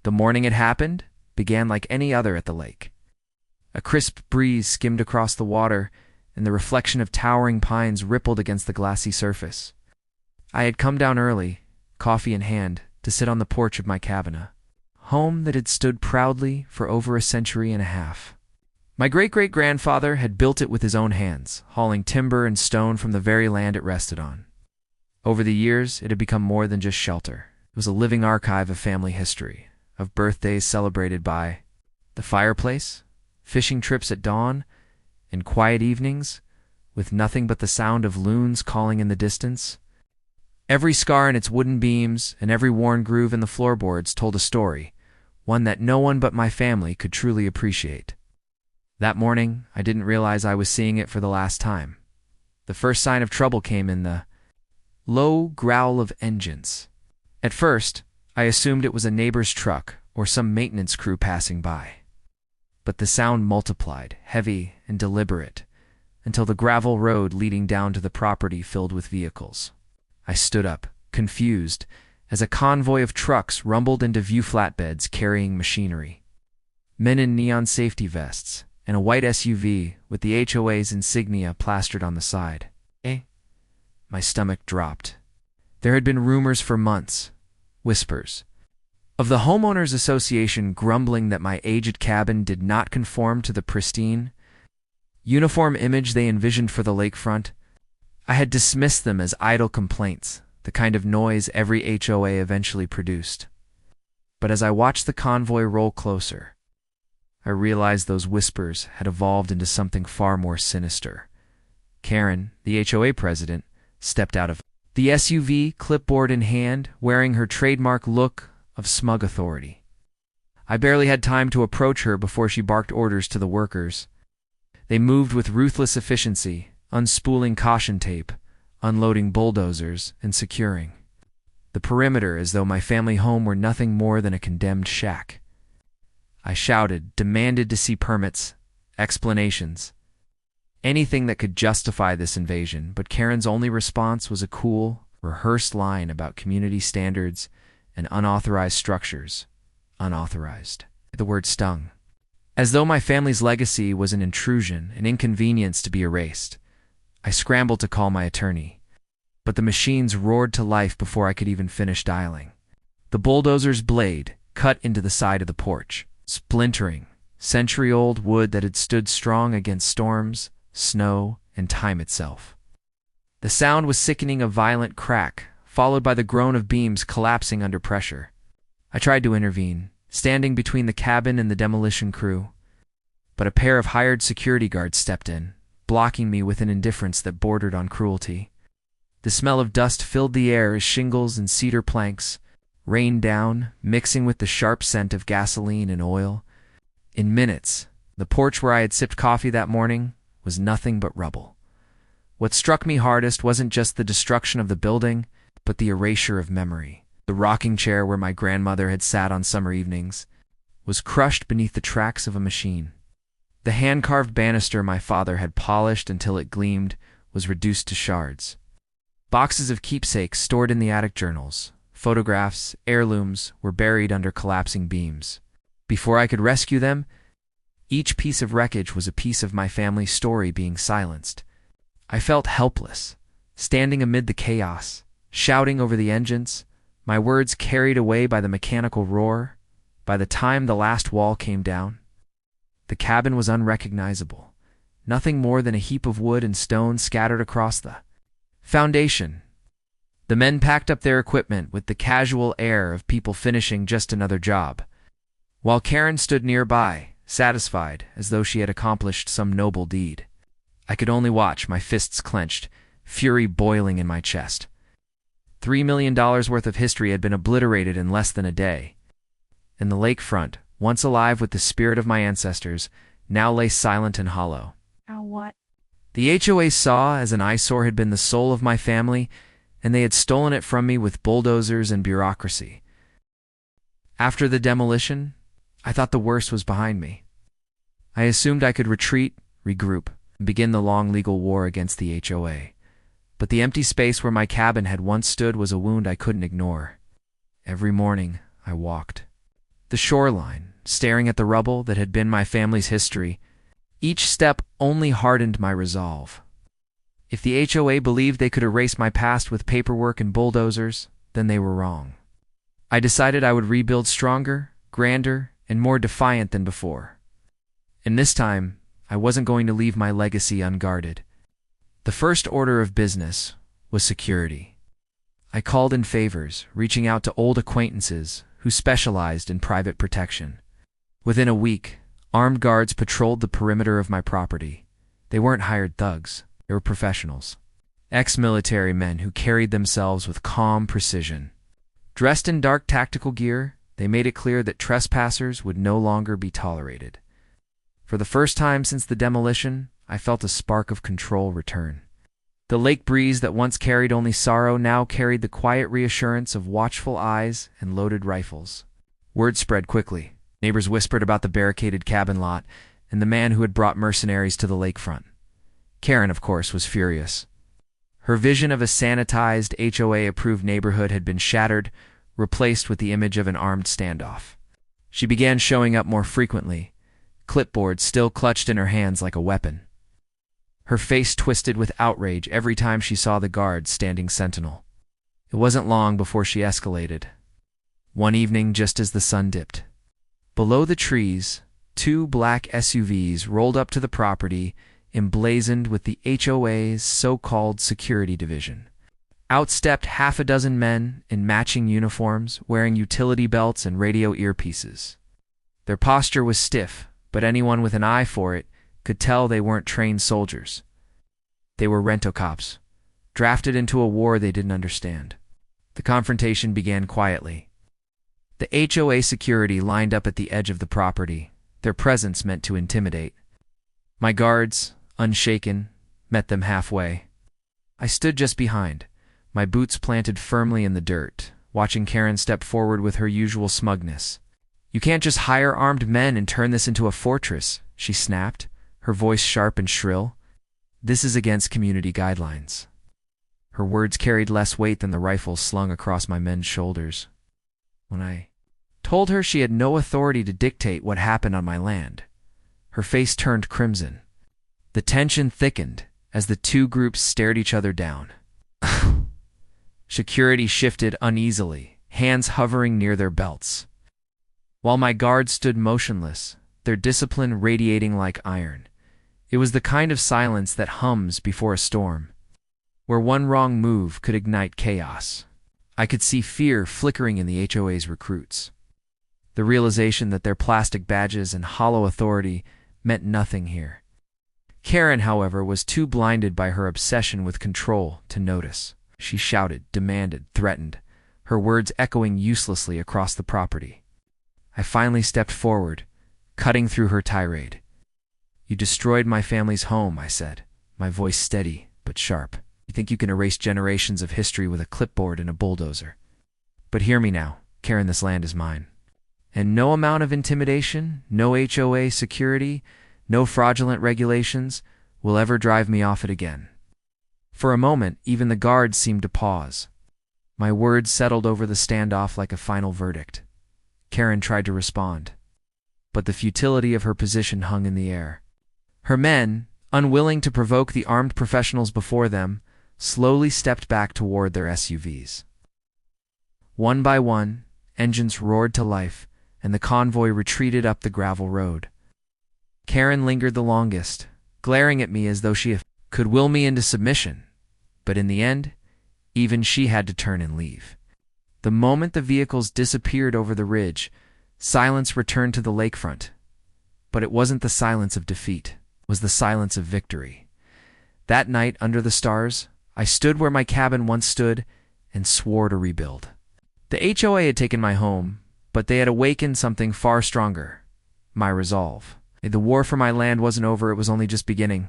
The morning it happened began like any other at the lake. A crisp breeze skimmed across the water, and the reflection of towering pines rippled against the glassy surface. I had come down early, coffee in hand, to sit on the porch of my cabin, a home that had stood proudly for over a century and a half. My great-great-grandfather had built it with his own hands, hauling timber and stone from the very land it rested on. Over the years, it had become more than just shelter. It was a living archive of family history, of birthdays celebrated by the fireplace, fishing trips at dawn, and quiet evenings, with nothing but the sound of loons calling in the distance. Every scar in its wooden beams and every worn groove in the floorboards told a story, one that no one but my family could truly appreciate. That morning, I didn't realize I was seeing it for the last time. The first sign of trouble came in the low growl of engines. At first, I assumed it was a neighbor's truck or some maintenance crew passing by. But the sound multiplied, heavy and deliberate, until the gravel road leading down to the property filled with vehicles. I stood up, confused, as a convoy of trucks rumbled into view flatbeds carrying machinery. Men in neon safety vests, and a white SUV with the HOA's insignia plastered on the side. My stomach dropped. There had been rumors for months, whispers, of the Homeowners Association grumbling that my aged cabin did not conform to the pristine, uniform image they envisioned for the lakefront. I had dismissed them as idle complaints, the kind of noise every HOA eventually produced. But as I watched the convoy roll closer, I realized those whispers had evolved into something far more sinister. Karen, the HOA president, stepped out of the SUV, clipboard in hand, wearing her trademark look of smug authority. I barely had time to approach her before she barked orders to the workers. They moved with ruthless efficiency, unspooling caution tape, unloading bulldozers, and securing the perimeter as though my family home were nothing more than a condemned shack. I shouted, demanded to see permits, explanations, anything that could justify this invasion, but Karen's only response was a cool, rehearsed line about community standards and unauthorized structures. Unauthorized. The word stung. As though my family's legacy was an intrusion, an inconvenience to be erased. I scrambled to call my attorney, but the machines roared to life before I could even finish dialing. The bulldozer's blade cut into the side of the porch, splintering century-old wood that had stood strong against storms, snow, and time itself. The sound was sickening, a violent crack, followed by the groan of beams collapsing under pressure. I tried to intervene, standing between the cabin and the demolition crew, but a pair of hired security guards stepped in, blocking me with an indifference that bordered on cruelty. The smell of dust filled the air as shingles and cedar planks rained down, mixing with the sharp scent of gasoline and oil. In minutes, the porch where I had sipped coffee that morning was nothing but rubble. What struck me hardest wasn't just the destruction of the building, but the erasure of memory. The rocking chair where my grandmother had sat on summer evenings was crushed beneath the tracks of a machine. The hand-carved banister my father had polished until it gleamed was reduced to shards. Boxes of keepsakes stored in the attic journals, photographs, heirlooms were buried under collapsing beams. Before I could rescue them, each piece of wreckage was a piece of my family's story being silenced. I felt helpless, standing amid the chaos, shouting over the engines, my words carried away by the mechanical roar. By the time the last wall came down, the cabin was unrecognizable, nothing more than a heap of wood and stone scattered across the foundation. The men packed up their equipment with the casual air of people finishing just another job, while Karen stood nearby, satisfied, as though she had accomplished some noble deed. I could only watch, my fists clenched, fury boiling in my chest. $3 million worth of history had been obliterated in less than a day, and the lakefront, once alive with the spirit of my ancestors, now lay silent and hollow. What? The HOA saw as an eyesore had been the soul of my family, and they had stolen it from me with bulldozers and bureaucracy. After the demolition, I thought the worst was behind me. I assumed I could retreat, regroup, and begin the long legal war against the HOA. But the empty space where my cabin had once stood was a wound I couldn't ignore. Every morning, I walked, the shoreline, staring at the rubble that had been my family's history. Each step only hardened my resolve. If the HOA believed they could erase my past with paperwork and bulldozers, then they were wrong. I decided I would rebuild stronger, grander, and more defiant than before. And this time, I wasn't going to leave my legacy unguarded. The first order of business was security. I called in favors, reaching out to old acquaintances who specialized in private protection. Within a week, armed guards patrolled the perimeter of my property. They weren't hired thugs, they were professionals. Ex-military men who carried themselves with calm precision. Dressed in dark tactical gear, they made it clear that trespassers would no longer be tolerated. For the first time since the demolition, I felt a spark of control return. The lake breeze that once carried only sorrow now carried the quiet reassurance of watchful eyes and loaded rifles. Word spread quickly. Neighbors whispered about the barricaded cabin lot and the man who had brought mercenaries to the lakefront. Karen, of course, was furious. Her vision of a sanitized, HOA-approved neighborhood had been shattered, replaced with the image of an armed standoff. She began showing up more frequently, clipboard still clutched in her hands like a weapon. Her face twisted with outrage every time she saw the guards standing sentinel. It wasn't long before she escalated. One evening, just as the sun dipped. Below the trees, 2 black SUVs rolled up to the property, emblazoned with the HOA's so-called security division. Out stepped half a dozen men in matching uniforms, wearing utility belts and radio earpieces. Their posture was stiff, but anyone with an eye for it could tell they weren't trained soldiers. They were rent-a-cops, drafted into a war they didn't understand. The confrontation began quietly. The HOA security lined up at the edge of the property, their presence meant to intimidate. My guards, unshaken, met them halfway. I stood just behind, my boots planted firmly in the dirt, watching Karen step forward with her usual smugness. "You can't just hire armed men and turn this into a fortress," she snapped, her voice sharp and shrill. "This is against community guidelines." Her words carried less weight than the rifles slung across my men's shoulders. When I told her she had no authority to dictate what happened on my land, her face turned crimson. The tension thickened as the 2 groups stared each other down. Security shifted uneasily, hands hovering near their belts. While my guards stood motionless, their discipline radiating like iron. It was the kind of silence that hums before a storm, where one wrong move could ignite chaos. I could see fear flickering in the HOA's recruits. The realization that their plastic badges and hollow authority meant nothing here. Karen, however, was too blinded by her obsession with control to notice. She shouted, demanded, threatened, her words echoing uselessly across the property. I finally stepped forward, cutting through her tirade. "You destroyed my family's home," I said, my voice steady but sharp. "You think you can erase generations of history with a clipboard and a bulldozer. But hear me now, Karen, this land is mine. And no amount of intimidation, no HOA security, no fraudulent regulations will ever drive me off it again." For a moment, even the guards seemed to pause. My words settled over the standoff like a final verdict. Karen tried to respond, but the futility of her position hung in the air. Her men, unwilling to provoke the armed professionals before them, slowly stepped back toward their SUVs. One by one, engines roared to life, and the convoy retreated up the gravel road. Karen lingered the longest, glaring at me as though she could will me into submission. But in the end, even she had to turn and leave. The moment the vehicles disappeared over the ridge, silence returned to the lakefront. But it wasn't the silence of defeat, it was the silence of victory. That night, under the stars, I stood where my cabin once stood and swore to rebuild. The HOA had taken my home, but they had awakened something far stronger, my resolve. The war for my land wasn't over, it was only just beginning.